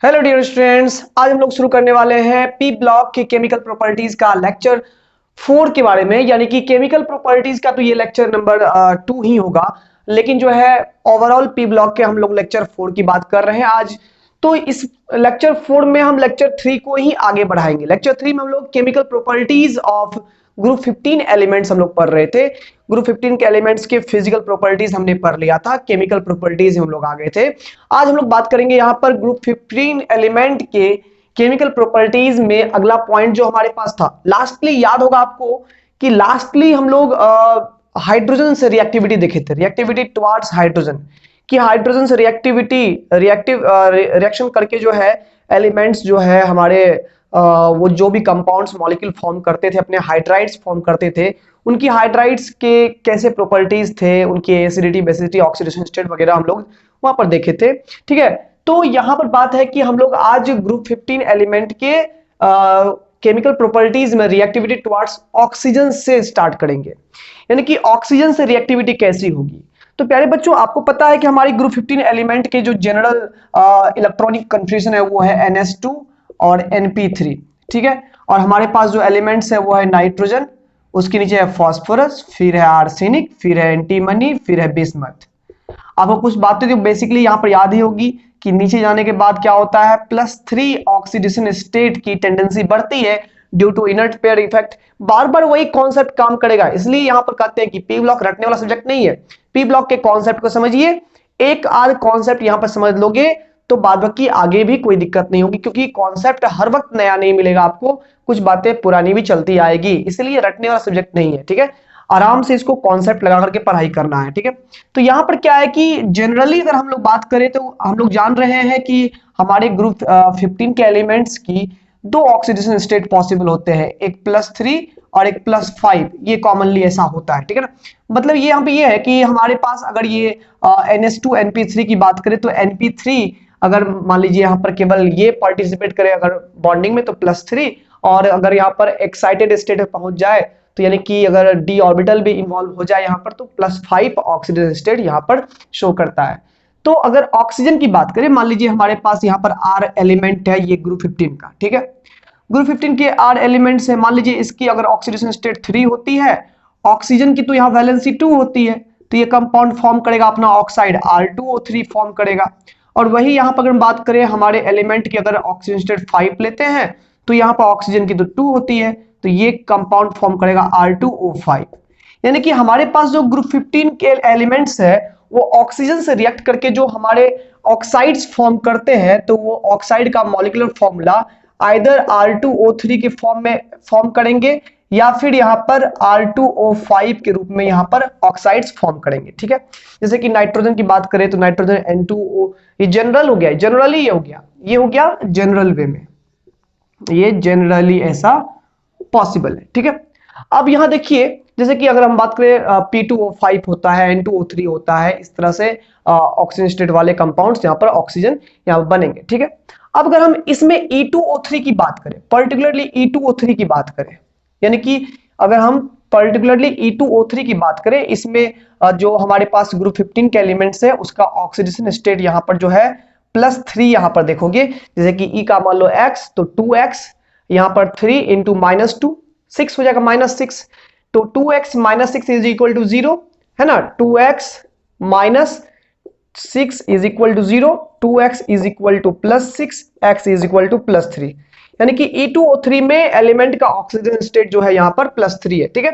Hello dear students, आज हम लोग शुरू करने वाले हैं पी ब्लॉक की केमिकल प्रॉपर्टीज का लेक्चर 4 के बारे में। यानी कि केमिकल प्रॉपर्टीज का तो ये लेक्चर नंबर 2 ही होगा, लेकिन जो है ओवरऑल पी ब्लॉक के हम लोग लेक्चर 4 की बात कर रहे हैं आज। तो इस लेक्चर 4 में हम लेक्चर 3 को ही आगे बढ़ाएंगे। लेक्चर 3 में हम लोग chemical properties of group 15 elements हम लोग पढ़ रहे थे। ग्रुप 15 के एलिमेंट्स के फिजिकल प्रॉपर्टीज हमने पढ़ लिया था, केमिकल प्रॉपर्टीज हम लोग आ गए थे। आज हम लोग बात करेंगे यहाँ पर ग्रुप 15 एलिमेंट के केमिकल प्रॉपर्टीज में अगला पॉइंट जो हमारे पास था। लास्टली याद होगा आपको कि लास्टली हम लोग हाइड्रोजन से रिएक्टिविटी देखे थे, रिएक्टिविटी टुवर्ड्स हाइड्रोजन, कि हाइड्रोजन से रिएक्शन करके जो है एलिमेंट्स जो है हमारे वो जो भी कंपाउंड्स मॉलिक्यूल फॉर्म करते थे, अपने हाइड्राइड्स फॉर्म करते थे, उनकी हाइड्राइड्स के कैसे प्रॉपर्टीज थे, उनकी एसिडिटी, बेसिडिटी, ऑक्सीडेशन स्टेट वगैरह हम लोग वहां पर देखे थे। ठीक है, तो यहां पर बात है कि हम लोग आज ग्रुप 15 एलिमेंट के केमिकल प्रॉपर्टीज में रिएक्टिविटी टुवर्ड्स ऑक्सीजन से स्टार्ट करेंगे। यानी कि ऑक्सीजन से रिएक्टिविटी कैसी होगी। तो प्यारे बच्चों, आपको पता है कि हमारी ग्रुप 15 एलिमेंट के जो जनरल इलेक्ट्रॉनिक कंफ्यूजन है वो है NH2 और NP3। ठीक है, और हमारे पास जो एलिमेंट्स है वो है नाइट्रोजन, उसके नीचे है फास्फोरस, फिर है आर्सेनिक, फिर है एंटीमनी, फिर है बिस्मथ। आपको कुछ बातें तो बेसिकली यहाँ पर याद ही होगी कि नीचे जाने के बाद क्या होता है, +3 ऑक्सीडेशन स्टेट की टेंडेंसी बढ़ती है due to inert pair effect. बार बार वही कॉन्सेप्ट काम करेगा, इसलिए यहाँ पर कहते हैं कि पी ब्लॉक रटने वाला सब्जेक्ट नहीं है। पी ब्लॉक के कॉन्सेप्ट को समझिए, एक आध कॉन्सेप्ट यहाँ पर समझ लोगे तो बाद बाकी आगे भी कोई दिक्कत नहीं होगी, क्योंकि कॉन्सेप्ट हर वक्त नया नहीं मिलेगा आपको, कुछ बातें पुरानी भी चलती आएगी, इसलिए रटने वाला सब्जेक्ट नहीं है। ठीक है, आराम से इसको कॉन्सेप्ट लगा करके पढ़ाई करना है। ठीक है, तो यहाँ पर क्या है कि जनरली अगर हम लोग बात करें तो हम लोग जान रहे हैं कि हमारे ग्रुप 15 के एलिमेंट्स की 2 ऑक्सीडेशन स्टेट पॉसिबल होते हैं, एक +3 और एक +5। ये कॉमनली ऐसा होता है। ठीक है ना, मतलब ये यहाँ पे ये है कि हमारे पास अगर ये NH2 NP3 की बात करें तो NP3 अगर मान लीजिए यहाँ पर केवल ये पार्टिसिपेट करे अगर बॉन्डिंग में तो +3, और अगर यहाँ पर एक्साइटेड स्टेट में पहुंच जाए तो यानी कि अगर d ऑर्बिटल भी इन्वॉल्व हो जाए यहाँ पर तो +5 ऑक्सीडेशन स्टेट यहाँ पर शो करता है। तो अगर ऑक्सीजन की बात करें, मान लीजिए हमारे पास यहाँ पर R एलिमेंट है, ये ग्रुप 15 का। ठीक है, ग्रुप 15 के R एलिमेंट्स है, मान लीजिए इसकी अगर ऑक्सीडेशन स्टेट 3 होती है, ऑक्सीजन की तो यहाँ वैलेंसी 2 होती है, तो ये कंपाउंड फॉर्म करेगा अपना ऑक्साइड R2O3 फॉर्म करेगा। और वही यहाँ पर अगर हम बात करें हमारे एलिमेंट की, अगर ऑक्सीजन स्टेट 5 लेते हैं तो यहाँ पर ऑक्सीजन की तो 2 होती है, तो ये कंपाउंड फॉर्म करेगा R2O5। यानी कि हमारे पास जो ग्रुप 15 के एलिमेंट्स है वो ऑक्सीजन से रिएक्ट करके जो हमारे ऑक्साइड्स फॉर्म करते हैं, तो वो ऑक्साइड का मॉलिक्यूलर फॉर्मूला आइदर R2O3 के फॉर्म में फॉर्म करेंगे या फिर यहाँ पर R2O5 के रूप में यहाँ पर ऑक्साइड्स फॉर्म करेंगे। ठीक है, जैसे कि नाइट्रोजन की बात करें तो नाइट्रोजन N2O, ये जनरल हो गया, जनरली ये हो गया जनरल वे में, ये जनरली ऐसा पॉसिबल है। ठीक है, अब यहां देखिए जैसे कि अगर हम बात करें P2O5 होता है, N2O3 होता है, इस तरह से ऑक्सीजन स्टेट वाले कंपाउंड्स यहाँ पर ऑक्सीजन यहाँ बनेंगे। ठीक है, अब अगर हम इसमें E2O3 की बात करें, पर्टिकुलरली E2O3 की बात करें, यानी कि अगर हम पर्टिकुलरली E2O3 की बात करें, इसमें जो हमारे पास ग्रुप 15 के एलिमेंट्स है उसका ऑक्सीडेशन स्टेट यहाँ पर जो है +3 यहाँ पर देखोगे, जैसे कि E का मान लो X तो 2X, यहाँ पर 3 इंटू -2 6 हो जाएगा -6, तो 2x - 6 इज इक्वल टू 0 है ना, 2x - 6 is equal to 0, 2x is equal to +6, x is equal to +3। यानी कि E2O3 में एलिमेंट का ऑक्सीजन स्टेट जो है यहाँ पर +3 है। ठीक है,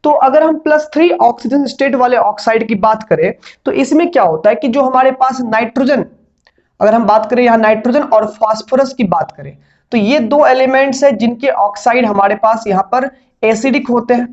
तो अगर हम +3 ऑक्सीजन स्टेट वाले ऑक्साइड की बात करें तो इसमें क्या होता है कि जो हमारे पास नाइट्रोजन, अगर हम बात करें यहाँ नाइट्रोजन और फास्फोरस की बात करें तो ये 2 एलिमेंट्स है जिनके ऑक्साइड हमारे पास यहाँ पर एसिडिक होते हैं।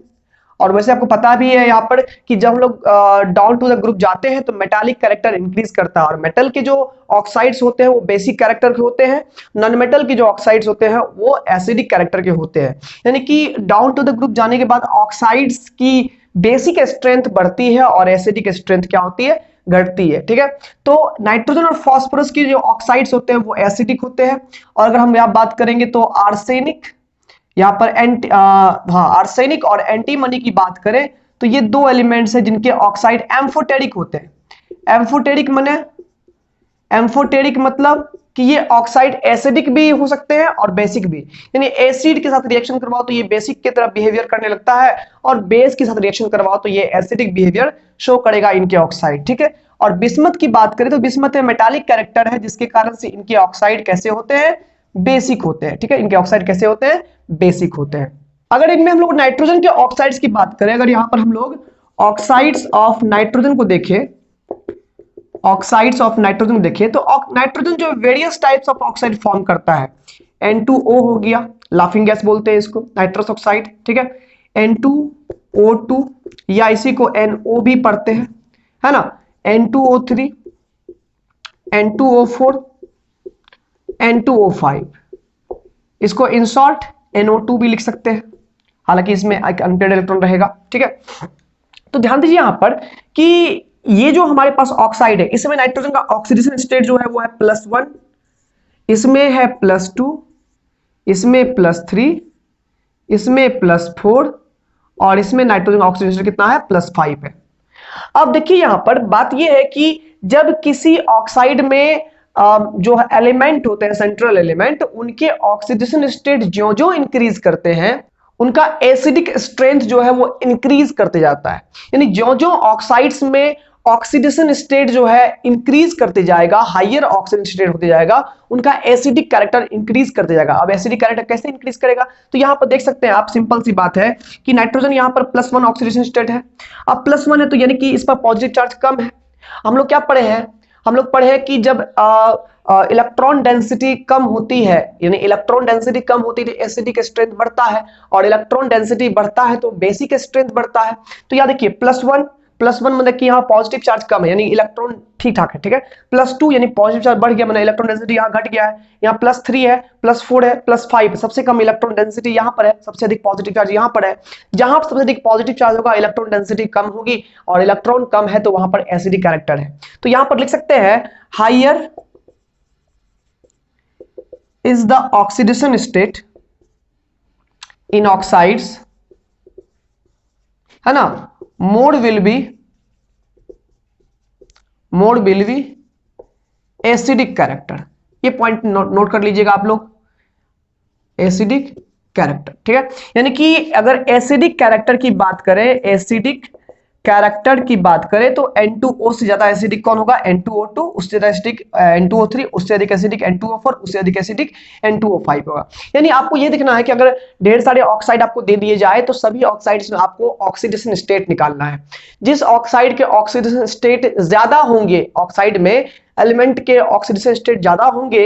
और वैसे आपको पता भी है यहाँ पर कि जब हम लोग डाउन टू द ग्रुप जाते हैं तो मेटालिक कैरेक्टर इंक्रीज करता है, और मेटल के जो ऑक्साइड्स होते हैं वो बेसिक कैरेक्टर के होते हैं, नॉन मेटल के जो ऑक्साइड्स होते हैं वो एसिडिक कैरेक्टर के होते हैं। यानी कि डाउन टू द ग्रुप जाने के बाद ऑक्साइड्स की बेसिक स्ट्रेंथ बढ़ती है और एसिडिक स्ट्रेंथ क्या होती है, घटती है। ठीक है, तो नाइट्रोजन और फास्फोरस की जो ऑक्साइड्स होते हैं वो एसिडिक होते हैं। और अगर हम यहाँ बात करेंगे तो आर्सेनिक, यहाँ पर आर्सेनिक और एंटीमनी की बात करें तो ये 2 एलिमेंट्स हैं जिनके ऑक्साइड एम्फोटेरिक होते हैं। एम्फोटेरिक मतलब कि ये ऑक्साइड एसिडिक भी हो सकते हैं और बेसिक भी, यानी एसिड के साथ रिएक्शन करवाओ तो ये बेसिक की तरह बिहेवियर करने लगता है, और बेस के साथ रिएक्शन करवाओ तो ये एसिडिक बिहेवियर शो करेगा इनके ऑक्साइड, ठीक है। और बिस्मथ की बात करें तो बिस्मथ में मेटालिक कैरेक्टर है, जिसके कारण से इनके ऑक्साइड कैसे होते हैं, बेसिक होते हैं, ठीक है। इनके ऑक्साइड कैसे होते हैं, बेसिक होते हैं। अगर इनमें हम लोग नाइट्रोजन के ऑक्साइड्स की बात करें, अगर यहां पर हम लोग ऑक्साइड्स ऑफ नाइट्रोजन को देखें, ऑक्साइड्स ऑफ नाइट्रोजन देखें तो नाइट्रोजन जो various types of oxide form करता है, N2O हो गया, लाफिंग गैस बोलते हैं इसको, नाइट्रस ऑक्साइड, ठीक है, N2O2 या इसी को NO भी पढ़ते हैं, है ना, N2O3, N2O4, N2O5, इसको इन शॉर्ट NO2 भी लिख सकते हैं, हालांकि इसमें एक अनपेयर्ड इलेक्ट्रॉन रहेगा, ठीक है। तो ध्यान दीजिए यहां पर कि ये जो हमारे पास ऑक्साइड है, इसमें नाइट्रोजन का ऑक्सीडेशन स्टेट जो है वो है +1, इसमें है +2, इसमें +3, इसमें +4, और इसमें नाइट्रोजन का ऑक्सीडेशन स्टेट कितना है, +5 है। अब देखिए यहां पर बात यह है कि जब किसी ऑक्साइड में जो एलिमेंट होते हैं, सेंट्रल एलिमेंट, उनके ऑक्सीडेशन स्टेट जो जो इंक्रीज करते हैं, उनका एसिडिक स्ट्रेंथ जो है वो इंक्रीज करते जाता है। यानी जो जो ऑक्साइड्स में ऑक्सीडेशन स्टेट जो है इंक्रीज करते जाएगा, हायर ऑक्सीडेशन स्टेट होते जाएगा, उनका एसिडिक कैरेक्टर इंक्रीज करते जाएगा। अब एसिडिक कैरेक्टर कैसे इंक्रीज करेगा, तो यहां पर देख सकते हैं आप, सिंपल सी बात है कि नाइट्रोजन यहां पर +1 ऑक्सीडेशन स्टेट है। अब +1 है तो यानी कि इस पर पॉजिटिव चार्ज कम है। हम लोग क्या पढ़े हैं, हम लोग पढ़े हैं कि जब इलेक्ट्रॉन डेंसिटी कम होती है, यानी इलेक्ट्रॉन डेंसिटी कम होती है तो एसिडिक स्ट्रेंथ बढ़ता है, और इलेक्ट्रॉन डेंसिटी बढ़ता है तो बेसिक स्ट्रेंथ बढ़ता है। तो यहां देखिए +1 मतलब कि यहाँ पॉजिटिव चार्ज कम है, यानी इलेक्ट्रॉन ठीक ठाक है, ठीक है। +2 यानी पॉजिटिव चार्ज बढ़ गया, मतलब इलेक्ट्रॉन डेंसिटी यहाँ घट गया है। यहाँ +3 है, +4 है, +5, सबसे कम इलेक्ट्रॉन डेंसिटी यहाँ पर है, सबसे अधिक पॉजिटिव चार्ज यहाँ पर है। जहां सबसे अधिक पॉजिटिव चार्ज होगा, इलेक्ट्रॉन डेंसिटी कम होगी, और इलेक्ट्रॉन कम है तो वहां पर एसिडिक कैरेक्टर है। तो यहां पर लिख सकते हैं higher is the oxidation state in oxides, है ना, mode will be acidic character. ये पॉइंट नोट कर लीजिएगा आप लोग, एसिडिक कैरेक्टर, ठीक है। यानी कि अगर एसिडिक कैरेक्टर की बात करें, एसिडिक कैरेक्टर की बात करें तो N2O से ज्यादा एसिडिक कौन होगा, N2O2, उससे ज्यादा एसिडिक N2O3, उससे अधिक एसिडिक N2O4, उससे अधिक एसिडिक N2O5 होगा। यानी आपको ये देखना है कि अगर ढेर सारे ऑक्साइड आपको दे दिए जाए तो सभी ऑक्साइड्स में आपको ऑक्सीडेशन स्टेट निकालना है। जिस ऑक्साइड के ऑक्सीडेशन स्टेट ज्यादा होंगे, ऑक्साइड में एलिमेंट के ऑक्सीडेशन स्टेट ज्यादा होंगे,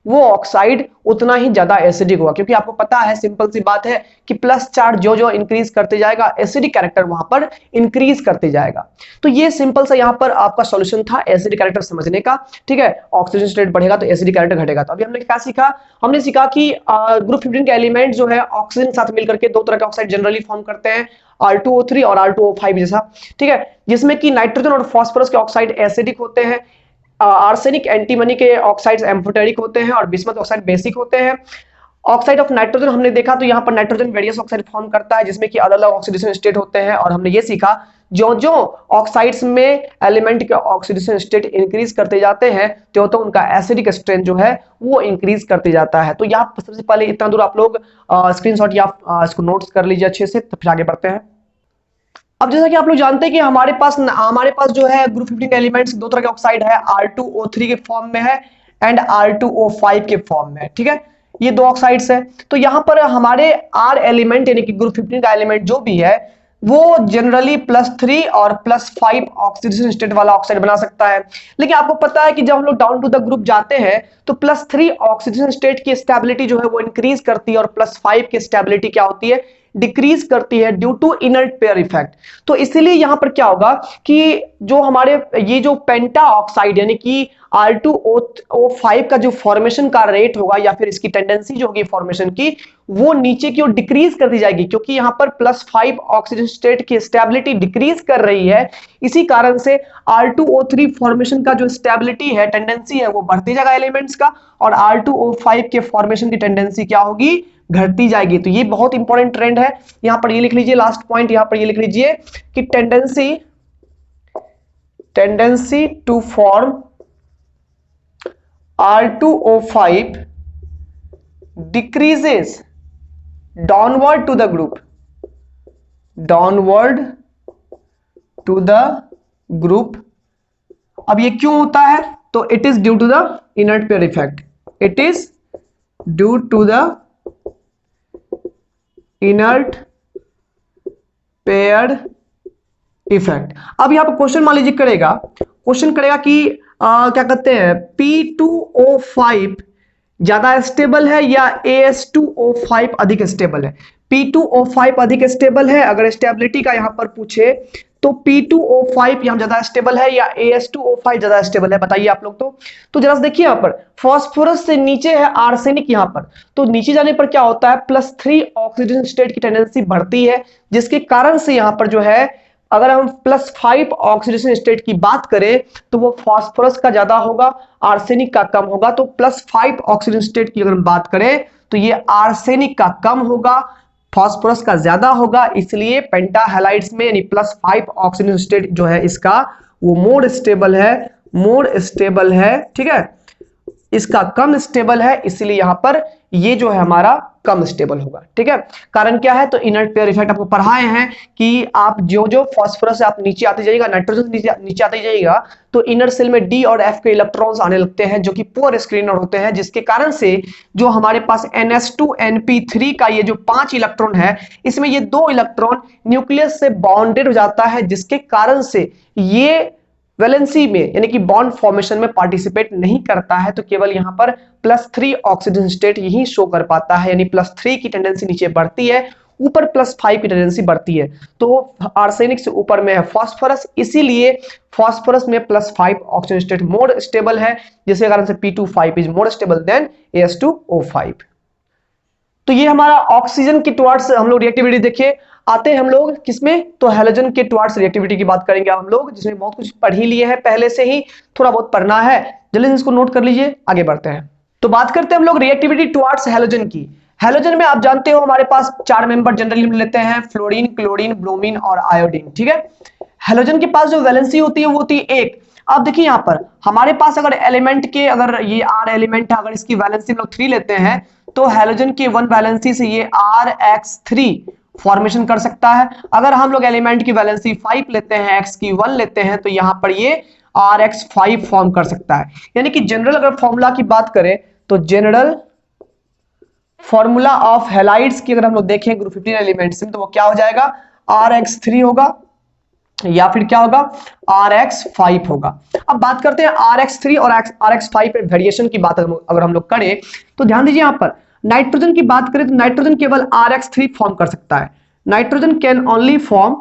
वो ऑक्साइड उतना ही ज्यादा एसिडिक होगा, क्योंकि आपको पता है, सिंपल सी बात है कि प्लस चार्ज जो जो इंक्रीज करते जाएगा, एसिडिक कैरेक्टर वहां पर इंक्रीज करते जाएगा। तो ये सिंपल सा यहां पर आपका सॉल्यूशन था एसिडिक कैरेक्टर समझने का, ठीक है। ऑक्सीजन स्टेट बढ़ेगा तो एसिडिक कैरेक्टर घटेगा। तो अभी हमने क्या सीखा, हमने सीखा कि ग्रुप 15 के एलिमेंट जो है ऑक्सीजन के साथ मिलकर के दो तरह के ऑक्साइड जनरली फॉर्म करते हैं, R2O3 और R2O5 जैसा, ठीक है, जिसमें कि नाइट्रोजन और फास्फोरस के ऑक्साइड एसिडिक होते हैं, आर्सेनिक एंटीमनी के ऑक्साइड्स एम्फोटेरिक होते हैं, और बिस्मथ ऑक्साइड बेसिक होते हैं। ऑक्साइड ऑफ नाइट्रोजन हमने देखा तो यहाँ पर नाइट्रोजन वेरियस ऑक्साइड फॉर्म करता है, जिसमें कि अलग अलग ऑक्सीडेशन स्टेट होते हैं, और हमने ये सीखा जो जो ऑक्साइड्स में एलिमेंट के ऑक्सीडेशन स्टेट इंक्रीज करते जाते हैं तो उनका एसिडिक स्ट्रेंथ जो है वो इंक्रीज करते जाता है। तो यहाँ सबसे पहले इतना दूर आप लोग स्क्रीनशॉट या इसको नोट्स कर लीजिए अच्छे से, तो फिर आगे बढ़ते हैं। अब जैसा कि आप लोग जानते हैं कि हमारे पास जो है ग्रुप 15 एलिमेंट्स दो तरह के ऑक्साइड है, R2O3 के फॉर्म में है एंड R2O5 के फॉर्म में है, ठीक है, ये दो ऑक्साइड्स है। तो यहां पर हमारे R एलिमेंट यानी कि ग्रुप 15 का एलिमेंट जो भी है वो जनरली +3 और +5 ऑक्सीडेशन स्टेट वाला ऑक्साइड बना सकता है। लेकिन आपको पता है कि जब हम लोग डाउन टू द ग्रुप जाते हैं तो +3 ऑक्सीडेशन स्टेट की स्टेबिलिटी जो है वो इंक्रीज करती है, और +5 की स्टेबिलिटी क्या होती है, डिक्रीज करती है due to inert pair effect. तो इसीलिए यहां पर क्या होगा कि जो हमारे ये जो पेंटा ऑक्साइड यानी कि R2O5 का जो फॉर्मेशन का रेट होगा या फिर इसकी टेंडेंसी जो होगी फॉर्मेशन की, वो नीचे की ओर डिक्रीज कर दी जाएगी, क्योंकि यहां पर +5 ऑक्सीजन स्टेट की स्टेबिलिटी डिक्रीज कर रही है। इसी कारण से R2O3 फॉर्मेशन का जो स्टेबिलिटी है, टेंडेंसी है, वो बढ़ती जाएगा एलिमेंट्स का, और R2O5 के फॉर्मेशन की टेंडेंसी क्या होगी, घटती जाएगी। तो ये बहुत इंपॉर्टेंट ट्रेंड है, यहां पर ये लिख लीजिए, लास्ट पॉइंट यहां पर ये लिख लीजिए कि tendency to form R2O5 decreases downward to the group, downward to the group। अब ये क्यों होता है? तो it is due to the inert pair effect, it is due to the inert pair effect. अब यहां पर क्वेश्चन मान लीजिए करेगा, क्वेश्चन करेगा कि क्या कहते हैं, P2O5 ज्यादा स्टेबल है या AS2O5 अधिक स्टेबल है? P2O5 अधिक स्टेबल है, अगर स्टेबिलिटी का यहां पर पूछे तो P2O5 यहां ज्यादा स्टेबल है या AS2O5 ज्यादा स्टेबल है? बताइए आप लोग। तो जरा देखिए यहां पर फास्फोरस से नीचे है आर्सेनिक, यहां पर तो नीचे जाने पर क्या होता है, +3 ऑक्सीडेशन स्टेट की टेंडेंसी बढ़ती है, जिसके कारण से यहां पर जो है अगर हम +5 ऑक्सीडेशन स्टेट की बात करें तो वो फास्फोरस का ज्यादा होगा, आर्सेनिक का कम होगा। तो +5 ऑक्सीडेशन स्टेट की अगर हम बात करें तो ये आर्सेनिक का कम होगा, फास्फोरस का ज्यादा होगा, इसलिए पेंटाहेलाइड्स में यानी +5 ऑक्सीडेशन स्टेट जो है इसका वो मोर स्टेबल है, मोर स्टेबल है, ठीक है, इसका कम स्टेबल है, इसलिए यहां पर ये जो है हमारा कम स्टेबल होगा। ठीक है, कारण क्या है, तो इनर्ट पेयर इफेक्ट आपको पढ़ाए हैं कि आप जो जो फास्फोरस से आप नीचे आते जाइएगा, नाइट्रोजन नीचे आते जाइएगा तो इनर सेल में डी और एफ के इलेक्ट्रॉन्स आने लगते हैं जो कि पुअर स्क्रीनर होते हैं, जिसके कारण से जो हमारे पास NS2NP3 का ये जो 5 इलेक्ट्रॉन है, इसमें ये 2 इलेक्ट्रॉन न्यूक्लियस से बॉन्डेड हो जाता है, जिसके कारण से ये वैलेंसी में यानी कि बॉन्ड फॉर्मेशन में पार्टिसिपेट नहीं करता है, तो केवल यहां पर +3 ऑक्सीजन स्टेट यही शो कर पाता है, यानी +3 की टेंडेंसी नीचे बढ़ती है, ऊपर +5 की टेंडेंसी बढ़ती है। तो आर्सेनिक से ऊपर में है फास्फोरस, इसीलिए फास्फोरस में +5 ऑक्सीजन स्टेट मोर स्टेबल है, जिसके कारण से P2O5 is more stable then AS2O5। तो ये हमारा ऑक्सीजन के टुवर्ड्स हम लोग रिएक्टिविटी देखिए। आते हैं हम लोग किसमें, तो हैलोजन के टुवर्ड्स रिएक्टिविटी की बात करेंगे हम लोग, जिसमें बहुत कुछ पढ़ ही लिए हैं पहले से ही, थोड़ा बहुत पढ़ना है, जल्दी से इसको नोट कर लीजिए, आगे बढ़ते हैं। तो बात करते हैं हम लोग रिएक्टिविटी टुवर्ड्स हैलोजन की। हैलोजन में आप जानते हो हमारे पास 4 मेंबर जनरली लेते हैं, फ्लोरीन, क्लोरीन, ब्रोमीन और आयोडीन। ठीक है, हैलोजन के पास जो वैलेंसी होती है वो होती है 1। अब देखिए यहां पर हमारे पास अगर एलिमेंट के, अगर ये R एलिमेंट है, अगर इसकी वैलेंसी हम लोग 3 लेते हैं तो हैलोजन की 1 वैलेंसी से ये RX3 फॉर्मेशन कर सकता है। अगर हम लोग एलिमेंट की वैलेंसी 5 लेते हैं, X की 1 लेते हैं, तो यहां पर ये RX5 फॉर्म कर सकता है। यानी कि जनरल अगर फॉर्मूला की बात करें तो जनरल फॉर्मूला ऑफ हैलाइड्स की अगर हम लोग देखें ग्रुप 15 एलिमेंट्स में, तो वो क्या हो जाएगा, RX3 होगा या फिर क्या होगा, RX5 होगा। अब बात करते हैं RX3 और RX5 पे वेरिएशन की बात अगर हम लोग करें तो ध्यान दीजिए, यहां पर नाइट्रोजन की बात करें तो नाइट्रोजन केवल RX3 फॉर्म कर सकता है। Nitrogen can only form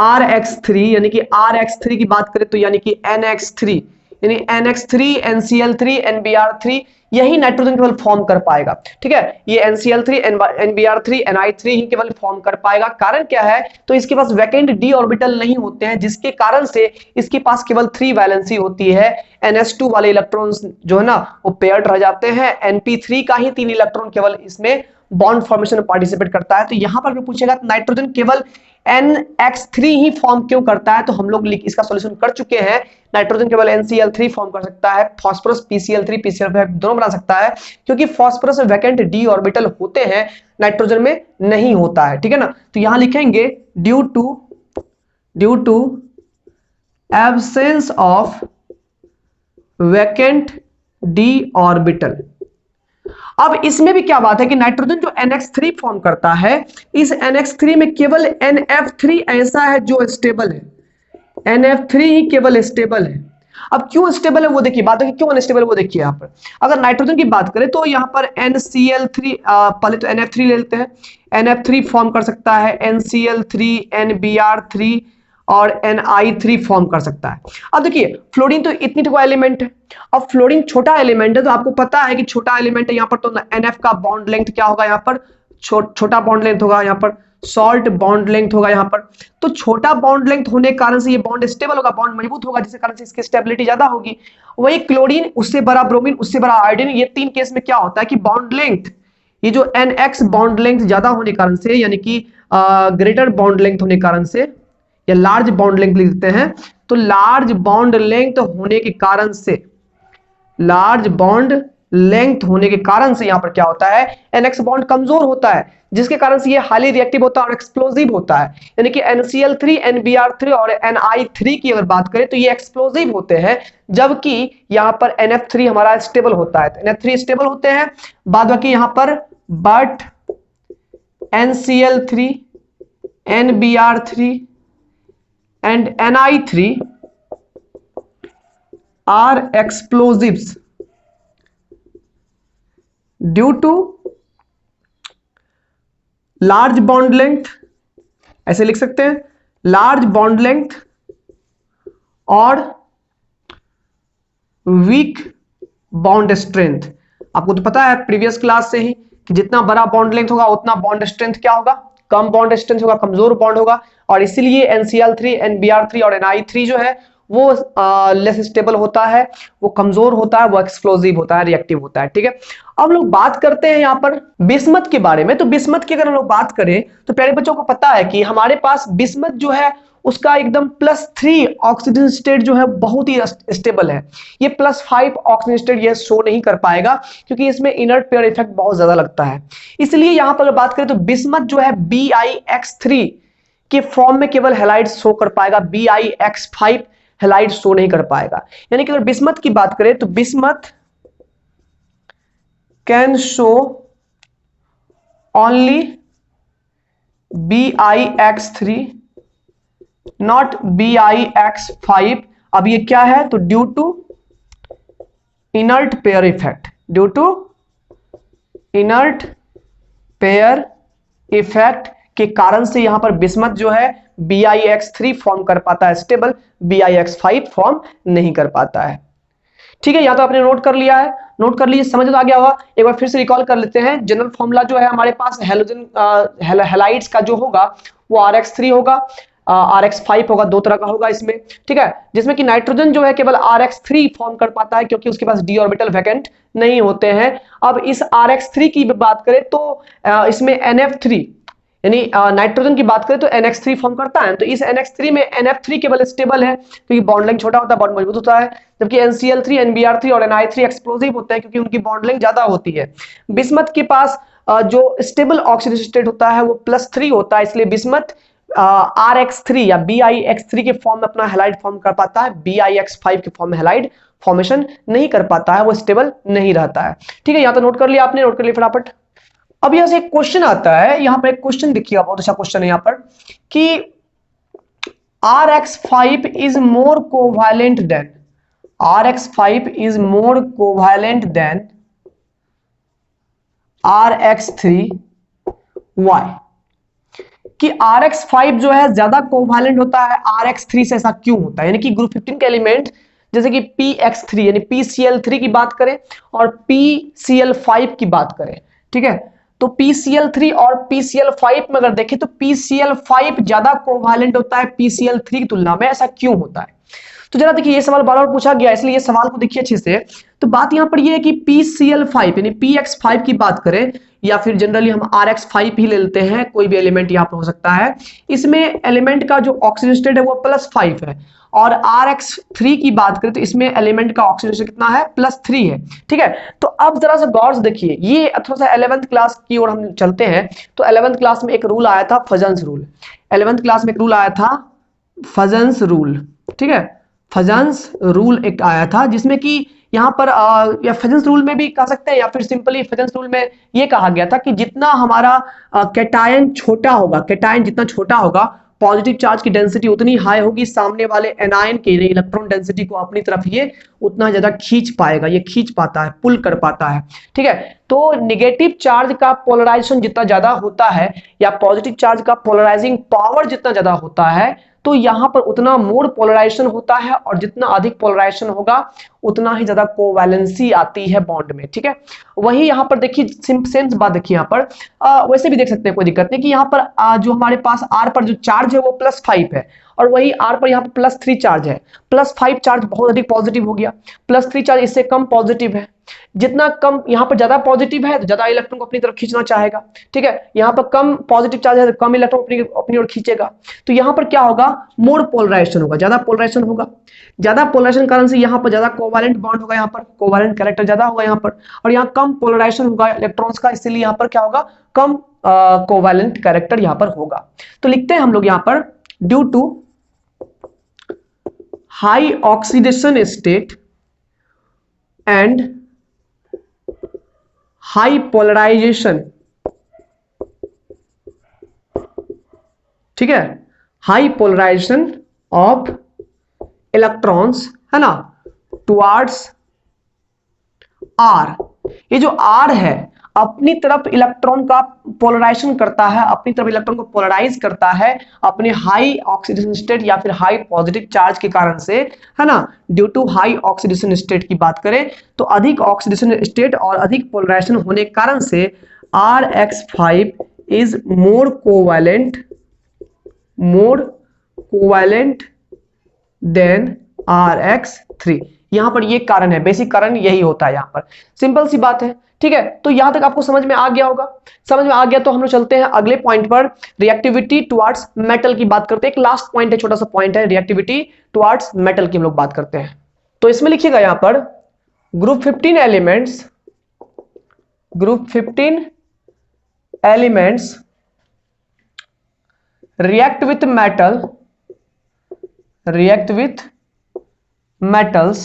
RX3, यानी कि RX3 की बात करें तो यानी कि NX3, यानी NX3, NCl3, NBr3, यही नाइट्रोजन केवल फॉर्म कर पाएगा। ठीक है, ये NCl3, NBr3, Ni3 ही केवल फॉर्म कर पाएगा। कारण क्या है, तो इसके पास वैकेंट d ऑर्बिटल नहीं होते हैं, जिसके कारण से इसके पास केवल 3 वैलेंसी होती है। NS2 वाले इलेक्ट्रॉन्स जो है ना वो पेयर्ड रह जाते हैं, NP3 का ही 3 इलेक्ट्रॉन केवल इसमें बॉन्ड फॉर्मेशन में पार्टिसिपेट करता है। तो यहां पर पूछेगा नाइट्रोजन केवल NX3 ही फॉर्म क्यों करता है, तो हम लोग इसका सॉल्यूशन कर चुके हैं। नाइट्रोजन केवल NCl3 फॉर्म कर सकता है, फास्फोरस PCl3 PCl5 दोनों बना सकता है, क्योंकि फास्फोरस में वैकेंट d ऑर्बिटल होते हैं, नाइट्रोजन में नहीं होता है। ठीक है ना, तो यहां लिखेंगे due to absence of vacant d orbital. अब इसमें भी क्या बात है कि नाइट्रोजन जो NX3 फॉर्म करता है, इस NX3 में केवल NF3 ऐसा है जो स्टेबल है, NF3 ही केवल स्टेबल है। अब क्यों स्टेबल है वो देखिए, बात है कि क्यों अनस्टेबल वो देखिए। यहां पर अगर नाइट्रोजन की बात करें तो यहां पर NCl3, पहले तो NF3 ले लेते हैं, NF3 फॉर्म कर सकता है, NCl3, NBr3 और Ni3 फॉर्म कर सकता है। अब देखिए फ्लोरीन तो इतनी टुकड़ा एलिमेंट है, अब फ्लोरीन छोटा एलिमेंट है, तो आपको पता है कि छोटा एलिमेंट है, यहाँ पर तो NF का बॉन्ड लेंथ क्या होगा, यहाँ पर छोटा बॉन्ड लेंथ होगा, यहाँ पर सॉल्ट बॉन्ड लेंथ होगा यहाँ पर। तो छोटा बॉन्ड लेंथ होने के कारण से ये बॉन्ड स्टेबल होगा, बॉन्ड मजबूत होगा, जिसके कारण से इसकी स्टेबिलिटी ज्यादा होगी। वही क्लोरीन, उससे बड़ा ब्रोमीन, उससे बड़ा आयोडीन, ये 3 केस में क्या होता है कि बॉन्ड लेंथ, ये जो NX बॉन्ड लेंथ ज्यादा होने के कारण से, यानी कि ग्रेटर बॉन्ड लेंथ होने के कारण से या लार्ज बॉन्ड लेंथ लिख देते हैं। तो लार्ज बॉन्ड लेंथ होने के कारण से, लार्ज बॉन्ड लेंथ होने के कारण से यहां पर क्या होता है, NX बॉन्ड कमजोर होता है, जिसके कारण से ये हाईली रिएक्टिव होता है और एक्सप्लोजिव होता है। यानी कि NCl3, NBr3 और Ni3 की अगर बात करें तो ये एक्सप्लोजिव होते हैं, जबकि यहां पर NF3 हमारा स्टेबल होता है। तो NF3 स्टेबल होते हैं, बाद बाकी यहां पर but NCl3, NBr3 and Ni3 are explosives due to large bond length, ऐसे लिख सकते हैं, लार्ज बॉन्ड लेंथ और वीक बॉन्ड स्ट्रेंथ। आपको तो पता है प्रीवियस क्लास से ही कि जितना बड़ा बॉन्ड लेंथ होगा उतना बॉन्ड स्ट्रेंथ क्या होगा, कम बॉन्ड स्ट्रेंथ होगा, कमजोर बॉन्ड होगा, और इसीलिए NCl3, NBr3 और Ni3 जो है वो लेस स्टेबल होता है, वो कमजोर होता है, वो एक्सप्लोजिव होता है, रिएक्टिव होता है। ठीक है, अब लोग बात करते हैं यहां पर बिस्मथ के बारे में। तो बिस्मथ की अगर हम लोग बात करें तो प्यारे बच्चों को पता है कि हमारे पास बिस्मथ जो है उसका एकदम +3 ऑक्सीजन स्टेट जो है बहुत ही स्टेबल है। ये +5 ऑक्सीजन स्टेट ये शो नहीं कर पाएगा क्योंकि इसमें इनर्ट पेयर इफेक्ट बहुत ज्यादा लगता है। इसलिए यहां पर बात करें तो बिस्मथ जो है BiX3 के फॉर्म में केवल हैलाइड शो कर पाएगा, BiX5 हैलाइड शो नहीं कर पाएगा। यानी कि अगर बिस्मथ की बात करें तो bismuth can show only BiX3 not BiX5। अब ये क्या है, तो due to inert pair effect, due to inert pair effect के कारण से यहां पर बिस्मथ जो है BiX3 फॉर्म कर पाता है स्टेबल, BiX5 फॉर्म नहीं कर पाता है। ठीक है, या तो आपने नोट कर लिया है, नोट कर लीजिए, समझ तो आ गया होगा। एक बार फिर से रिकॉल कर लेते हैं। जनरल फॉर्मूला जो है हमारे पास हेलोजन हैलाइड्स का जो होगा वो RX3 होगा, RX5 होगा, दो तरह का होगा इसमें। ठीक है, जिसमें कि नाइट्रोजन जो है केवल RX3 फॉर्म कर पाता है क्योंकि उसके पास d ऑर्बिटल वैकेंट नहीं होते हैं। अब इस RX3 की बात करें तो इसमें NF3 यानी नाइट्रोजन की बात करें तो NX3 फॉर्म करता है। तो इस NX3 में NF3 केवल स्टेबल है क्योंकि बॉन्ड लेंथ छोटा होता है, बॉन्ड मजबूत होता है, जबकि NCl3, NBr3 और Ni3 एक्सप्लोजिव होते हैं क्योंकि उनकी बॉन्ड लेंथ ज्यादा होती है। बिस्मथ के पास जो स्टेबल ऑक्सीडेशन स्टेट होता है वो +3 होता है, इसलिए बिस्मथ RX3 या BiX3 के फॉर्म में अपना हैलाइड फॉर्म कर पाता है, BiX5 के फॉर्म में हैलाइड फॉर्मेशन नहीं कर पाता है, वो स्टेबल नहीं रहता है। ठीक है, यहां तो नोट कर लिया आपने, नोट कर लिया फटाफट। अब यहां से एक क्वेश्चन आता है, यहां पर एक क्वेश्चन देखिएगा, बहुत अच्छा क्वेश्चन है यहां पर कि RX5 is more covalent than, RX5 is more covalent than RX3, why? कि RX5 जो है ज्यादा कोवैलेंट होता है RX3 से, ऐसा क्यों होता है? यानी कि ग्रुप 15 के एलिमेंट जैसे कि PX3 यानी PCl3 की बात करें और PCl5 की बात करें, ठीक है, तो PCl3 और PCl5 में अगर देखें तो PCl5 ज्यादा कोवैलेंट होता है PCl3 की तुलना में, ऐसा क्यों होता है? तो जरा देखिए, ये सवाल बार बार पूछा गया इसलिए ये सवाल को देखिए अच्छे से। तो बात यहां पर ये है कि PCl5 यानी PX5 की बात करें या फिर जनरली हम RX5 ही ले लेते हैं, कोई भी एलिमेंट यहां पर हो सकता है, इसमें एलिमेंट का जो ऑक्सीजन स्टेट है वो +5 है, और RX3 की बात करें तो इसमें एलिमेंट का ऑक्सीजन स्टेट कितना है, +3 है। ठीक है, तो अब जरा सा गौर से देखिए, ये थोड़ा सा 11th क्लास की ओर हम चलते हैं। तो 11th क्लास में एक रूल आया था, फजन्स रूल। 11th क्लास में एक रूल आया था, फजन्स रूल। ठीक है, फजन्स रूल एक आया था जिसमें कि यहाँ पर या फजन्स रूल में भी कह सकते हैं या फिर सिंपली फजन्स रूल में ये कहा गया था कि जितना हमारा कैटायन छोटा होगा, कैटायन जितना छोटा होगा, पॉजिटिव चार्ज की डेंसिटी उतनी हाई होगी, सामने वाले एनायन के इलेक्ट्रॉन डेंसिटी को अपनी तरफ ये उतना ज्यादा खींच पाएगा, ये खींच पाता है, पुल कर पाता है। ठीक है, तो नेगेटिव चार्ज का पोलराइजेशन जितना ज्यादा होता है या पॉजिटिव चार्ज का पोलराइजिंग पावर जितना ज्यादा होता है, तो यहां पर उतना मोर पोलराइजेशन होता है, और जितना अधिक पोलराइजेशन होगा उतना ही ज्यादा कोवैलेंसी आती है बॉन्ड में, ठीक है। वही यहाँ पर देखिए सेम बात देखिए यहाँ पर वैसे भी देख सकते हैं, कोई दिक्कत नहीं कि यहाँ पर जो हमारे पास R पर जो चार्ज है वो +5 है और वही R पर यहाँ पर +3 चार्ज है। +5 चार्ज बहुत अधिक पॉजिटिव हो गया, +3 चार्ज इससे कम पॉजिटिव है। जितना कम यहाँ पर ज्यादा पॉजिटिव है तो ज्यादा इलेक्ट्रॉन को अपनी तरफ खींचना चाहेगा, ठीक है। यहाँ पर कम पॉजिटिव चार्ज है तो कम इलेक्ट्रॉन अपनी ओर खींचेगा। तो यहाँ पर क्या होगा, मोर पोलराइजेशन होगा, ज्यादा पोलराइजेशन होगा। ज्यादा पोलराइजेशन कारण से यहाँ पर ज्यादा कोवैलेंट बॉन्ड होगा, यहाँ पर कोवैलेंट कैरेक्टर ज्यादा होगा यहाँ पर, और यहाँ कम पोलराइजेशन होगा इलेक्ट्रॉन्स का, इसलिए यहाँ पर क्या होगा, कम कोवैलेंट कैरेक्टर यहाँ पर होगा। तो लिखते हैं हम लोग यहाँ पर due to high oxidation state and high polarisation, ठीक है, हाई पोलराइजेशन ऑफ इलेक्ट्रॉन्स, है ना, टुवार्ड्स आर। ये जो आर है अपनी तरफ इलेक्ट्रॉन का पोलराइजेशन करता है, अपनी तरफ इलेक्ट्रॉन को पोलराइज करता है अपने हाई ऑक्सीडेशन स्टेट या फिर हाई पॉजिटिव चार्ज के कारण से, है ना। Due to high oxidation state की बात करें तो अधिक ऑक्सीडेशन स्टेट और अधिक पोलराइजेशन होने के कारण से RX5 is more covalent than RX3। यहां पर ये कारण है, बेसिक कारण यही होता है यहाँ पर, सिंपल सी बात है, ठीक है। तो यहां तक आपको समझ में आ गया होगा। समझ में आ गया तो हम लोग चलते हैं अगले पॉइंट पर, रिएक्टिविटी टुवार्ड्स मेटल की बात करते हैं। एक लास्ट पॉइंट है, छोटा सा पॉइंट है, रिएक्टिविटी टुवार्ड्स मेटल की हम लोग बात करते हैं। तो इसमें लिखिएगा यहां पर group 15 elements react with metals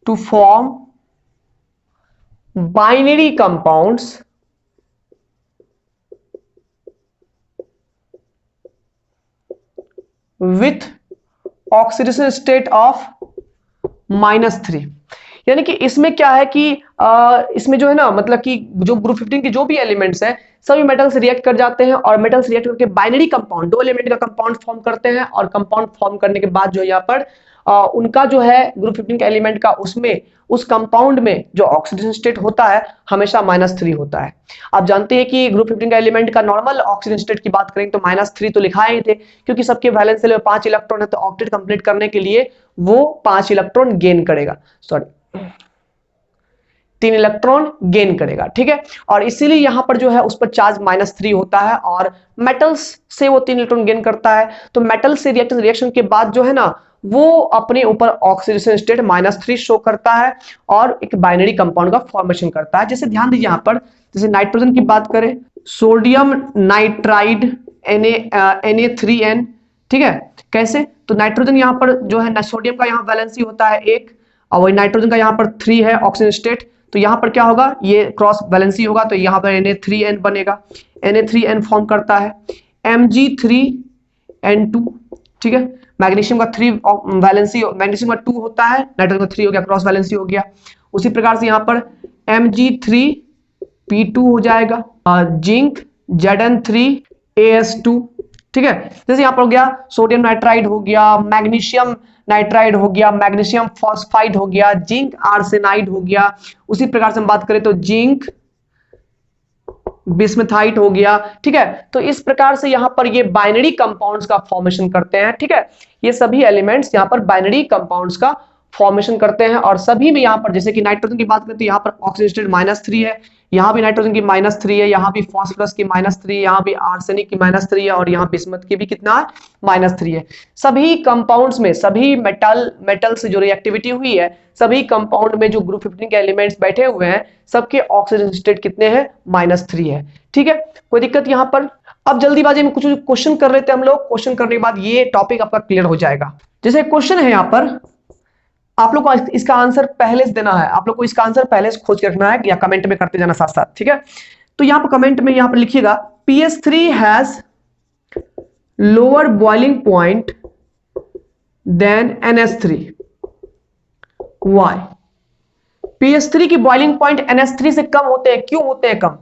to form binary compounds with oxidation state of -3। यानी कि इसमें क्या है कि इसमें जो है ना, मतलब कि जो ग्रुप 15 के जो भी एलिमेंट्स हैं सभी मेटल्स रिएक्ट कर जाते हैं और मेटल्स रिएक्ट करके बाइनरी कंपाउंड, दो एलिमेंट का कंपाउंड फॉर्म करते हैं और कंपाउंड फॉर्म करने के बाद जो यहाँ पर उनका जो है ग्रुप 15 के एलिमेंट का उसमें उस कंपाउंड में जो ऑक्सीडेशन स्टेट होता है हमेशा -3 होता है। आप जानते हैं कि ग्रुप 15 का एलिमेंट का नॉर्मल ऑक्सीडेशन स्टेट की बात करें तो -3 तो लिखाए ही थे, क्योंकि सबके वैलेंस लेवल 5 इलेक्ट्रॉन है तो ऑक्टेट कंप्लीट करने के लिए वो 5 इलेक्ट्रॉन गेन करेगा, 3 इलेक्ट्रॉन गेन करेगा, ठीक है। और इसीलिए यहां पर जो है उस पर चार्ज -3 होता है और मेटल्स से वो 3 इलेक्ट्रॉन गेन करता है। तो मेटल से रिएक्शन के बाद जो है ना वो अपने ऊपर ऑक्सीडेशन स्टेट -3 शो करता है और एक बाइनरी कंपाउंड का फॉर्मेशन करता है। जैसे ध्यान दीजिए यहां पर, जैसे नाइट्रोजन की बात करें, सोडियम नाइट्राइड Na3N, ठीक है। कैसे, तो नाइट्रोजन यहां पर जो है सोडियम का यहाँ वैलेंसी होता है 1 और वही नाइट्रोजन का यहाँ पर 3 है ऑक्सीजन स्टेट, तो यहाँ पर क्या होगा, ये क्रॉस वैलेंसी होगा तो यहाँ पर Na3N बनेगा, Na3N फॉर्म करता है Mg3N2, ठीक है। मैग्नीशियम का 3 वैलेंसी, मैग्नीशियम का 2 होता है, नाइट्रोजन का 3 हो गया, क्रॉस वैलेंसी हो गया। उसी प्रकार से यहाँ पर Mg3P2 हो जाएगा, जिंक Zn3AS2, ठीक है। जैसे यहाँ पर हो गया सोडियम नाइट्राइड हो गया, मैग्नीशियम नाइट्राइड हो गया, मैग्नीशियम फॉस्फाइड हो गया, जिंक आर्सेनाइड हो गया। उसी प्रकार से हम बात करें तो जिंक बिस्मथाइट हो गया, ठीक है। तो इस प्रकार से यहाँ पर ये बाइनरी कंपाउंड्स का फॉर्मेशन करते हैं, ठीक है। ये सभी एलिमेंट्स यहाँ पर बाइनरी कंपाउंड्स का फॉर्मेशन करते हैं और सभी में यहाँ पर जैसे कि नाइट्रोजन की बात करें तो यहाँ पर ऑक्सीजन स्टेट -3 है, यहाँ भी नाइट्रोजन की -3 है, यहाँ भी फॉस्फोरस की -3, यहाँ भी आर्सेनिक की -3 है और यहाँ बिस्मथ की भी कितना है, -3 है। सभी कंपाउंड्स में, सभी मेटल से जो रिएक्टिविटी हुई है, सभी कंपाउंड में जो ग्रुप 15 के एलिमेंट्स बैठे हुए हैं सबके ऑक्सीजन स्टेट कितने हैं, -3 है, ठीक है। कोई दिक्कत यहाँ पर। अब जल्दीबाजी में कुछ क्वेश्चन कर लेते हैं हम लोग, क्वेश्चन करने के बाद ये टॉपिक आपका क्लियर हो जाएगा। जैसे क्वेश्चन है यहाँ पर, आप लोग को इसका आंसर पहले से देना है, आप लोग को इसका आंसर पहले से खोज के रखना है या कमेंट में करते जाना साथ साथ, ठीक है। तो यहाँ पर कमेंट में यहाँ पर लिखिएगा PS3 has lower boiling point than NH3, why. PS3 की बॉइलिंग पॉइंट NH3 से कम होते हैं, क्यों होते हैं कम,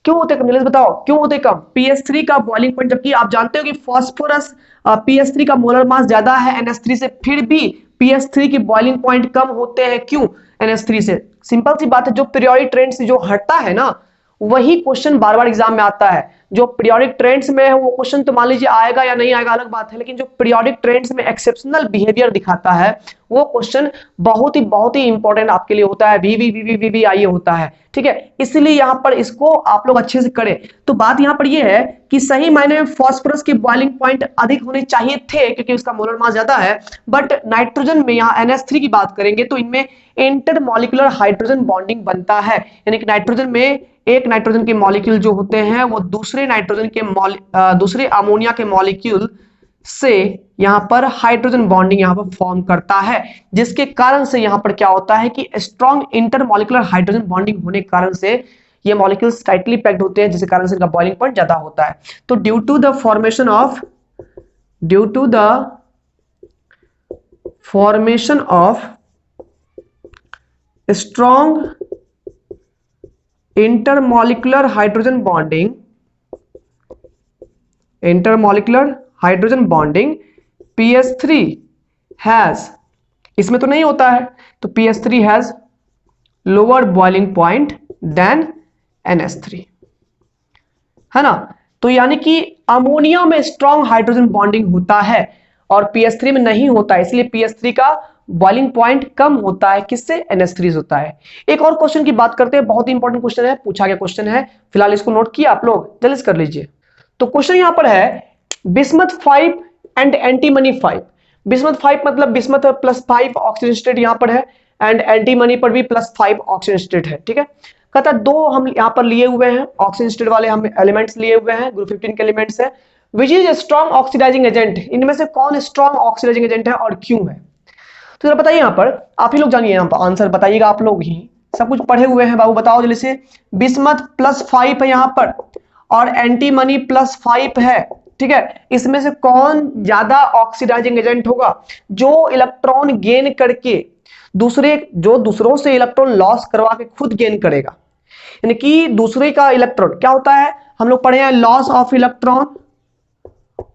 क्यों होते हैं, जल्दी बताओ क्यों होते हैं कम। PS3 का बॉइलिंग पॉइंट, जबकि आप जानते हो कि फॉस्फोरस PS3 का मोलर मास ज्यादा है NH3 से, फिर भी PS3 के बॉइलिंग पॉइंट कम होते हैं, क्यों? NH3 से। सिंपल सी बात है, जो पीरियोडिक ट्रेंड से जो हटता है ना, वही क्वेश्चन बार बार एग्जाम में आता है। जो पीरियोडिक ट्रेंड्स में है वो क्वेश्चन तो मान लीजिए आएगा या नहीं आएगा अलग बात है, लेकिन जो पीरियोडिक ट्रेंड्स में एक्सेप्शनल बिहेवियर दिखाता है वो क्वेश्चन बहुत ही इंपॉर्टेंट आपके लिए होता है। VVIE होता है, ठीक है। इसलिए यहां पर इसको आप लोग अच्छे से करें। तो बात यहां पर ये है कि सही मायने में फास्फोरस के बॉइलिंग पॉइंट अधिक होने चाहिए थे क्योंकि उसका मोलर मास ज्यादा है, बट नाइट्रोजन में यहाँ NH3 की बात करेंगे तो इनमें इंटरमॉलिक्यूलर हाइड्रोजन बॉन्डिंग बनता है, यानी कि नाइट्रोजन में एक नाइट्रोजन के मॉलिक्यूल जो होते हैं वो दूसरे नाइट्रोजन के दूसरे अमोनिया के मॉलिक्यूल से यहां पर हाइड्रोजन बॉन्डिंग यहां पर फॉर्म करता है, जिसके कारण से यहां पर क्या होता है कि स्ट्रॉन्ग इंटरमॉलिक्यूलर हाइड्रोजन बॉन्डिंग होने के कारण से ये मॉलिक्यूल्स टाइटली पैक्ड होते हैं, जिसके कारण से इनका बॉइलिंग पॉइंट ज्यादा होता है। तो due to the formation of strong intermolecular hydrogen bonding PS3 has, इसमें तो नहीं होता है, तो PS3 has lower boiling point than NH3, है ना। तो यानी कि अमोनिया में स्ट्रॉन्ग हाइड्रोजन बॉन्डिंग होता है और PS3 में नहीं होता है, इसलिए PS3 का बॉइलिंग पॉइंट कम होता है, किससे? NH3 होता है। एक और क्वेश्चन की बात करते हैं, बहुत ही इंपॉर्टेंट क्वेश्चन है, पूछा गया क्वेश्चन है, फिलहाल इसको नोट किया आप लोग, जल्दी से कर लीजिए। तो क्वेश्चन यहां पर है बिस्मथ 5 एंड एंटीमनी 5। बिस्मथ 5 मतलब बिस्मथ +5 ऑक्सीजन स्टेट यहां पर है एंड एंटीमनी पर भी +5 ऑक्सीजन स्टेट है, ठीक है। कहता दो हम यहां पर लिए हुए हैं ऑक्सीजन स्टेट वाले, हम एलिमेंट्स लिए हुए हैं, ग्रुप 15 के एलिमेंट्स है। Which is a strong oxidising agent, इनमें से कौन स्ट्रॉन्ग ऑक्सीडाइजिंग एजेंट है और क्यों है? तो जरा बताइए, यहां पर आप ही लोग जानिए, यहां पर आंसर बताइएगा, आप लोग ही सब कुछ पढ़े हुए हैं बाबू, बताओ जल्दी से। बिस्मथ +5 है यहां पर और एंटीमनी +5 है, ठीक है। इसमें से कौन ज्यादा ऑक्सीडाइजिंग एजेंट होगा? जो इलेक्ट्रॉन गेन करके दूसरों से इलेक्ट्रॉन लॉस करवा के खुद गेन करेगा, यानी कि दूसरे का इलेक्ट्रॉन क्या होता है, हम लोग पढ़े हैं लॉस ऑफ इलेक्ट्रॉन,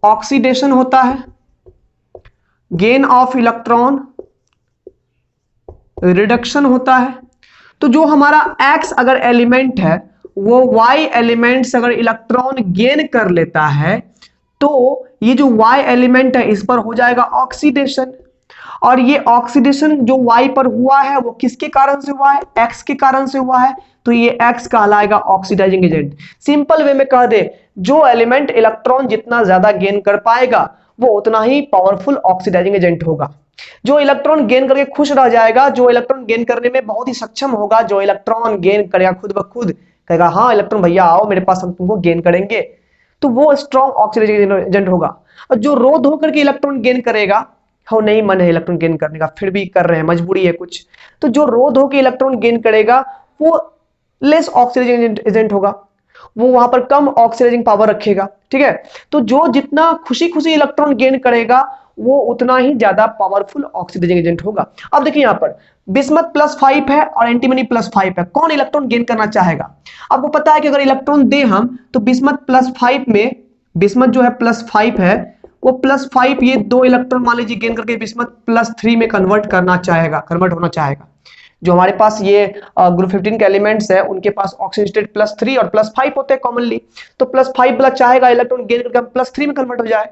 ऑक्सीडेशन होता है, गेन ऑफ इलेक्ट्रॉन रिडक्शन होता है। तो जो हमारा X अगर एलिमेंट है वो Y एलिमेंट अगर इलेक्ट्रॉन गेन कर लेता है तो ये जो Y एलिमेंट है इस पर हो जाएगा ऑक्सीडेशन, और ये ऑक्सीडेशन जो Y पर हुआ है वो किसके कारण से हुआ है? X के कारण से हुआ है, तो ये X कहलाएगा ऑक्सीडाइजिंग एजेंट। सिंपल वे में कह दे, जो एलिमेंट इलेक्ट्रॉन जितना ज्यादा गेन कर पाएगा वो उतना ही पावरफुल ऑक्सीडाइजिंग एजेंट होगा। जो इलेक्ट्रॉन गेन करके खुश रह जाएगा, जो इलेक्ट्रॉन गेन करने में बहुत ही सक्षम होगा, जो इलेक्ट्रॉन गेन करेगा खुद ब खुद, कहेगा हाँ इलेक्ट्रॉन भैया आओ मेरे पास, हम तुमको गेन करेंगे, तो वो स्ट्रॉन्ग ऑक्सीडाइजिंग एजेंट होगा। और जो रोध होकर के इलेक्ट्रॉन गेन करेगा, हो नहीं मन है इलेक्ट्रॉन गेन करने का, फिर भी कर रहे हैं, मजबूरी है कुछ, तो जो रोध होकर इलेक्ट्रॉन गेन करेगा वो लेस ऑक्सीडाइजिंग एजेंट होगा, वो वहां पर कम ऑक्सीडाइजिंग पावर रखेगा, ठीक है। तो जो जितना खुशी खुशी इलेक्ट्रॉन गेन करेगा वो उतना ही ज्यादा पावरफुल ऑक्सीडाइजिंग एजेंट होगा। अब देखिए यहां पर बिस्मथ +5 है और एंटीमनी +5 है, कौन इलेक्ट्रॉन गेन करना चाहेगा? आपको पता है कि अगर इलेक्ट्रॉन दे हम तो बिस्मथ +5 में, बिस्मथ जो है +5 है, वो +5 ये 2 इलेक्ट्रॉन मान लीजिए गेन करके बिस्मथ +3 में कन्वर्ट होना चाहेगा। जो हमारे पास ये ग्रुप 15 के एलिमेंट्स है उनके पास ऑक्सीजन स्टेट +3 और +5 होते हैं कॉमनली, तो +5 वाला चाहेगा इलेक्ट्रॉन गेन करके +3 में कन्वर्ट हो जाए।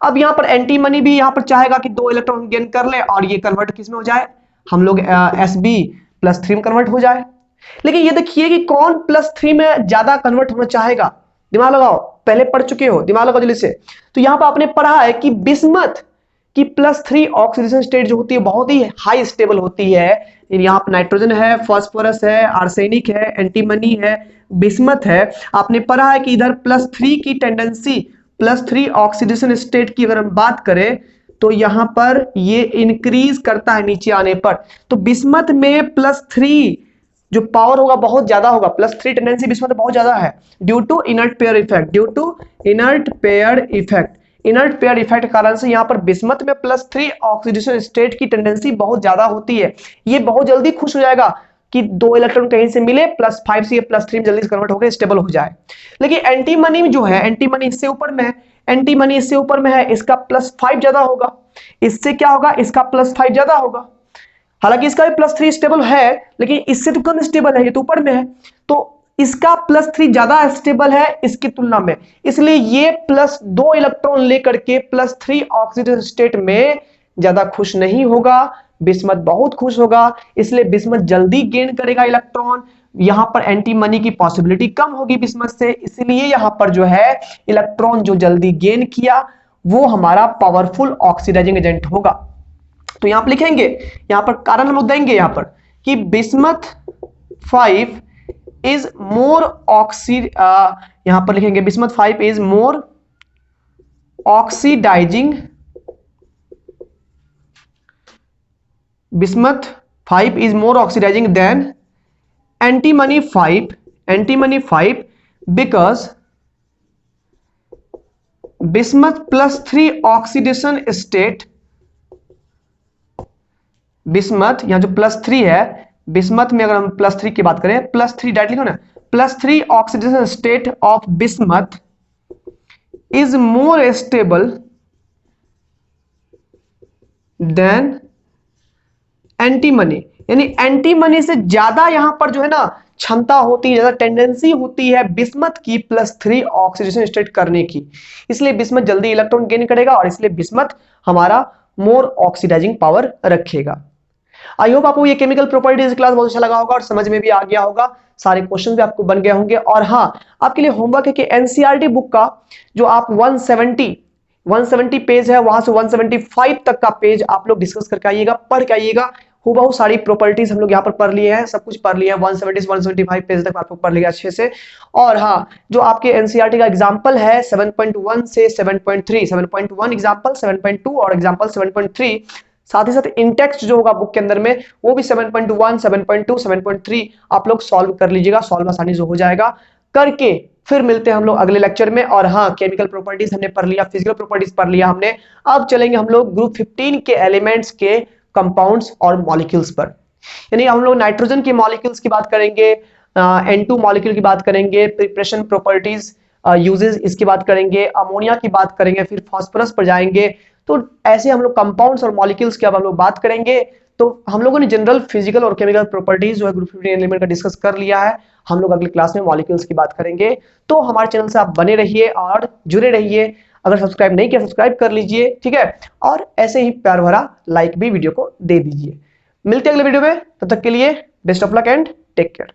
अब यहाँ पर एंटीमनी भी यहाँ पर चाहेगा कि 2 इलेक्ट्रॉन गेन कर ले और ये कन्वर्ट किस में हो जाए, हम लोग Sb +3 में कन्वर्ट हो जाए। लेकिन ये देखिए कि कौन +3 में ज्यादा कन्वर्ट होना चाहेगा, दिमाग लगाओ, पहले पढ़ चुके हो, दिमाग लगाओ जल्दी से। तो यहाँ पर आपने पढ़ा है कि बिस्मथ की +3 ऑक्सीडेशन स्टेट जो होती है बहुत ही हाई स्टेबल होती है। यहाँ पर नाइट्रोजन है, फास्फोरस है, आर्सेनिक है, एंटीमनी है, बिस्मथ है। आपने पढ़ा है कि इधर +3 की टेंडेंसी, +3 ऑक्सीडेशन स्टेट की अगर हम बात करें तो यहां पर ये इंक्रीज करता है नीचे आने पर। तो बिस्मथ में +3 जो पावर होगा बहुत ज्यादा होगा, +3 टेंडेंसी बिस्मथ में बहुत ज्यादा है due to inert pair effect, inert pair effect के कारण से यहाँ पर बिस्मथ में +3 ऑक्सीडेशन स्टेट की टेंडेंसी बहुत ज्यादा होती है। ये बहुत जल्दी खुश हो जाएगा कि 2 इलेक्ट्रॉन कहीं से मिले, +5 से +3 में जल्दी से कन्वर्ट होकर स्टेबल हो जाए। लेकिन एंटीमनी जो है, एंटीमनी इससे ऊपर में है, इसका +5 ज्यादा होगा, इससे क्या होगा, इसका +5 ज्यादा होगा। हालांकि इसका भी +3 स्टेबल है, लेकिन इससे तो कम स्टेबल है, ये तो ऊपर में है, तो इसका +3 ज्यादा स्टेबल है इसकी तुलना में, इसलिए ये +2 इलेक्ट्रॉन लेकर के +3 ऑक्सीडेशन स्टेट में ज्यादा खुश नहीं होगा। बिस्मथ बहुत खुश होगा, इसलिए बिस्मथ जल्दी गेन करेगा इलेक्ट्रॉन। यहां पर एंटीमनी की पॉसिबिलिटी कम होगी बिस्मथ से, इसलिए यहां पर जो है इलेक्ट्रॉन जो जल्दी गेन किया वो हमारा पावरफुल ऑक्सीडाइजिंग एजेंट होगा। तो यहां पर लिखेंगे, यहां पर कारण हम लोग देंगे यहां पर कि बिस्मथ 5 इज मोर यहां पर लिखेंगे bismuth 5 is more oxidising, bismuth 5 is more oxidizing than antimony 5 because bismuth +3 oxidation state, bismuth यहां जो +3 है, बिस्मथ में अगर हम +3 की बात करें, +3 डायरेक्ट लिखो ना, +3 oxidation state of bismuth is more stable then antimony, यानी एंटीमनी से ज्यादा यहां पर जो है ना क्षमता होती है, ज्यादा टेंडेंसी होती है बिस्मथ की +3 ऑक्सीडेशन स्टेट करने की, इसलिए बिस्मथ जल्दी इलेक्ट्रॉन गेन करेगा और इसलिए बिस्मथ हमारा मोर ऑक्सीडाइजिंग पावर रखेगा। आई होप आपको ये केमिकल प्रॉपर्टीज क्लास बहुत अच्छा लगा होगा और समझ में भी आ गया होगा, सारे क्वेश्चन भी आपको बन गए होंगे। और हाँ, आपके लिए होमवर्क है कि एनसीईआरटी बुक का जो आप 170 पेज है, वहां से 175 तक का पेज आप लोग डिस्कस करके आइएगा, पढ़ के आइएगा। हूबहू सारी प्रॉपर्टीज हम लोग यहाँ पर पढ़ लिए हैं, सब कुछ पढ़ लिया है, 170 से 175 पेज तक आप लोग पढ़ लिया अच्छे से। और हाँ, जो आपके एनसीईआरटी का एग्जाम्पल है 7.1 से 7.3, 7.1 एग्जाम्पल, 7.2 और एग्जाम्पल 7.3, साथ ही साथ इंटेक्स्ट जो होगा बुक के अंदर में वो भी 7.1, 7.2, 7.3 आप लोग सॉल्व कर लीजिएगा, सॉल्व आसानी से हो जाएगा। करके फिर मिलते हैं हम लोग अगले लेक्चर में। और हाँ, केमिकल प्रॉपर्टीज हमने पढ़ लिया, फिजिकल प्रॉपर्टीज पढ़ लिया हमने, अब चलेंगे हम लोग ग्रुप 15 के एलिमेंट्स के कंपाउंड्स और मॉलिक्यूल्स पर। यानी हम लोग नाइट्रोजन के मॉलिक्यूल्स की बात करेंगे, N2 मॉलिक्यूल की बात करेंगे, प्रिपरेशन प्रॉपर्टीज, यूजेस इसकी बात करेंगे, अमोनिया की बात करेंगे, फिर फास्फोरस पर जाएंगे। तो ऐसे हम लोग कंपाउंड्स और मॉलिक्यूल्स की अब हम लोग बात करेंगे। तो हम लोगों ने जनरल फिजिकल और केमिकल प्रॉपर्टीज जो है ग्रुप 15 एलिमेंट का डिस्कस कर लिया है, हम लोग अगले क्लास में मॉलिक्यूल्स की बात करेंगे। तो हमारे चैनल से आप बने रहिए और जुड़े रहिए, अगर सब्सक्राइब नहीं किया सब्सक्राइब कर लीजिए, ठीक है, और ऐसे ही प्यार भरा लाइक भी वीडियो को दे दीजिए। मिलते हैं अगले वीडियो में, तब तक के लिए best of luck and take care.